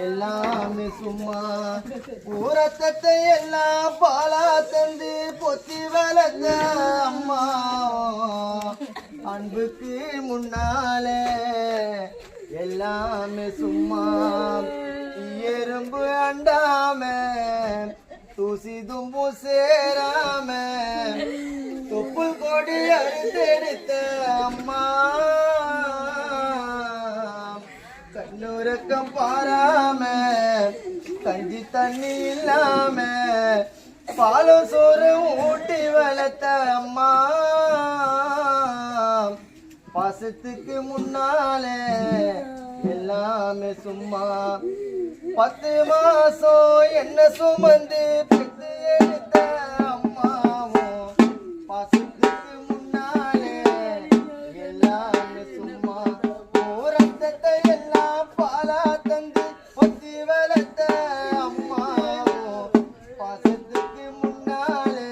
எல்லாமே சும்மா ஊரத்தத்தை எல்லாம் பாலா தந்து பொத்தி வளர்த்த அம்மா அன்புக்கு முன்னாலே எல்லாமே சும்மா எறும்பு அண்டாம தூசி தும்பு சேராம தொப்புள் கொடி அறுத்தெடுத்த அம்மா கண்ணுறக்கம் பாராம கஞ்சி தண்ணி இல்லாம பாலும் சோறு ஊட்டி வளர்த்த அம்மா பாசத்துக்கு முன்னாலே எல்லாமே சும்மா 10 மாசம் என்ன சுமந்து பெத்து எடுத்த அம்மாவும் பாசத்துக்கு முன்னாலே எல்லாமே சும்மா ரத்தத்தை எல்லாம் பாலா தந்து பொத்தி வளர்த்த அம்மாவும் பாசத்துக்கு முன்னாலே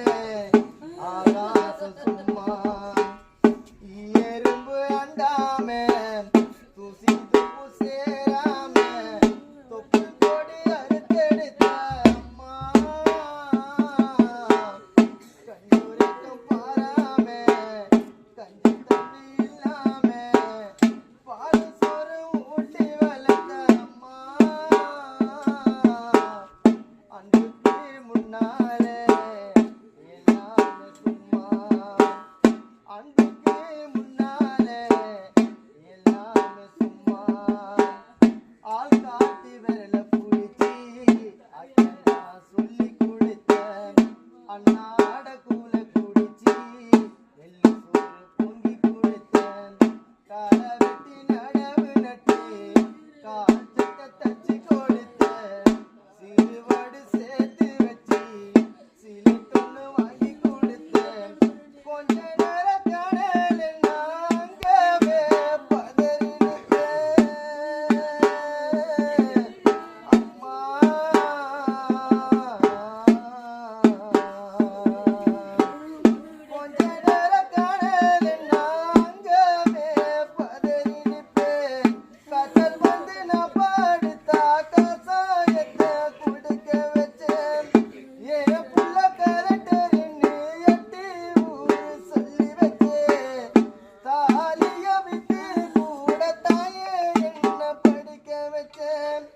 ஆகாசம் சும்மா எறும்பு அண்டாமே தூசி துப்பு சேராம தொப்பு கொடி அறுத்தெடுத்த அம்மா கண்ணுரைக்கும் பாராம கஞ்சி தண்ணி இல்லாம பால் சோறு ஊட்டி வளர்த்த அம்மா அன்புக்கு முன்னாலே எல்லாமே சும்மா அன்புக்கு முன்னாலே எல்லாமே சும்மா ஆள் காட்டி விரல புடிச்சி அக்கா சொல்லி கொடுத்த அண்ணாட கூல குடிச்சி எள்ளு சோறு பொங்கி கொடுத்த காலை வெட்டி நடவு நட்டு காய்ச்சத்தை தச்சு கொடுத்த சிறுவாடு சேர்த்து வச்சு சில தொண்ணு வாங்கி கொடுத்த கொஞ்ச நேரம் கடல் நாங்கவே பதறினேன் அம்மா கொஞ்ச நேரம் கடல் நாங்கவே பதறினேன் காய்ச்சல் வந்து நான் படுத்தா கசாயத்தை குடிக்க வச்சேன் ஏன் புள்ள கரட்டரின்னு எட்டி ஊரு சொல்லி வச்சேன் தாலிய விட்டு கூட தாயே என்ன படிக்க வச்சேன்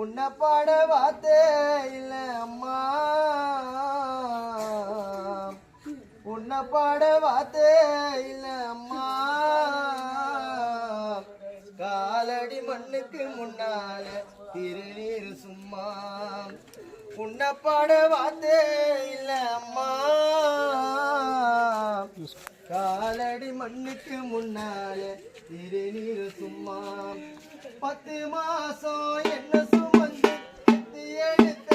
உன்னை பாட வார்த்தை இல்ல அம்மா உன்னை பாட வார்த்தை இல்ல அம்மா காலடி மண்ணுக்கு முன்னால திருநீர் சும்மா உன்னை பாட வார்த்தை இல்ல அம்மா காலடி மண்ணுக்கு முன்னால திருநீர் சும்மா 10 மாசம் என்ன சுமந்து பெத்து எடுத்த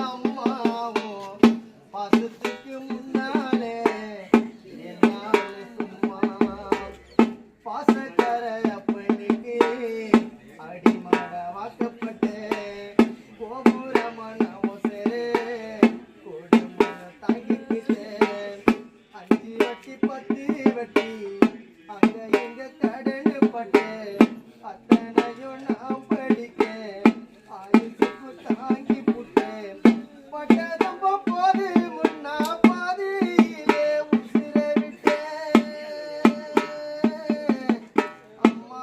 அம்மாவும் பாசத்துக்கு முன்னாலே எல்லாமே சும்மா பாசக்கார அப்பனுக்கு அடிமாட வாக்கப்பட்டேன் கோபுரமான ஒசரே கொடுமன தாங்கிக்கிட்டேன் 5 வட்டி 10 வட்டி அங்க எங்க கடன் பட்டேன் அத்தனையும் நான் படிக்க ஆயுசுக்கு தாங்கி புட்டேன் பட்டதம்ப போது முன்னா பாதியிலே உசிரை விட்டேன் அம்மா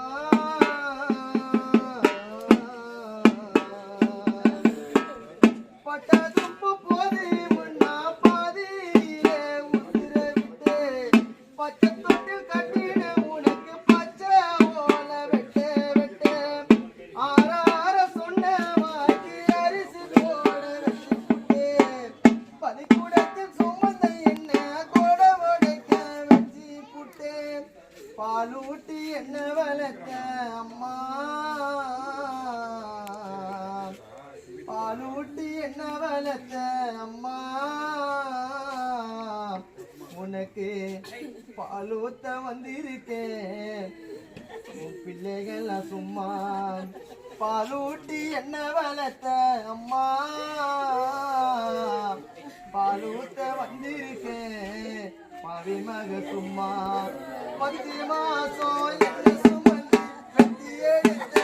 பட்டதம்ப போது முன்னா பாதியிலே உசிரை விட்டேன் பச்சை தொட்டில் கட்டின உனக்கு பச்சை ஓலை வெட்டே வெட்டே ஆறார சொன்ன வாக்கி அரிசி போட வச்சு புட்டேன் பனிக்கூடத்தில் சுமந்த என்ன கோட உடைக்க வச்சு புட்டேன் பால் ஊட்டி என்ன வளர்த்த அம்மா பால் ஊட்டி என்ன வளர்த்த அம்மா உனக்கு பால் ஊத்த வந்திருக்கேன் உன் பிள்ளைகள்லாம் சும்மா பால் ஊட்டி என்ன வளர்த்த அம்மா பால் ஊத்த வந்திருக்கேன் பாவி மக சும்மா 10 மாசம் என்ன சுமந்து வெட்டி எடுத்த